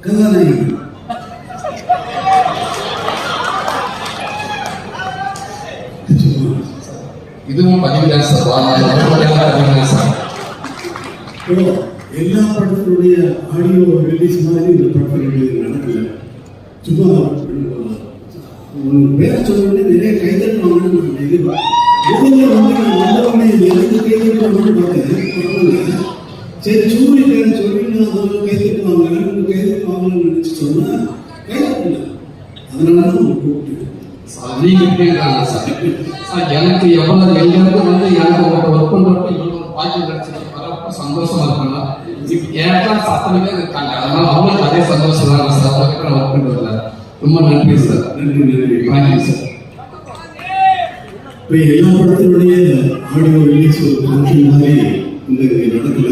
கதாநாயகி. இதுவும் பதிவுதான் சார். எல்லா படத்தினுடைய ஆடியோ ரிலீஸ் மாதிரி இந்த படத்தினுடைய நடக்கல. சும்மா பேர சொல்ல நிறைய கைதட்டுவாங்கன்னு நான் எதிர்பார்த்தேன். வந்தவொடனே எனக்கு கைதட்டுவாங்கன்னு பார்த்தேன். சரி சூரிய பேர சொல்லி நான் கைதட்டுவாங்கன்னு நினைச்சு சொன்னா கைதட்டல. அதனாலதான் கூப்பிட்டு எனக்கு எவ்வளவு எங்கிருந்து வந்து எனக்கு ஒர்க் பண்றப்ப இவ்வளவு பாக்கியம் கிடைச்சது வரப்ப சந்தோஷமா இருக்கணும். எனக்கெல்லாம் சத்தமே இருக்காங்க, அதனால அவங்களுக்கு அதே சந்தோஷம் தான் சார். அவர்கிட்ட நான் ஒர்க் பண்றதுல ரொம்ப நன்றி சார். நன்றி சார். இப்போ எல்லா படத்தினுடைய ஆடியோ ரிலீஸ் ஒரு ஃபங்க்ஷன் மாதிரி இந்த நடக்கல.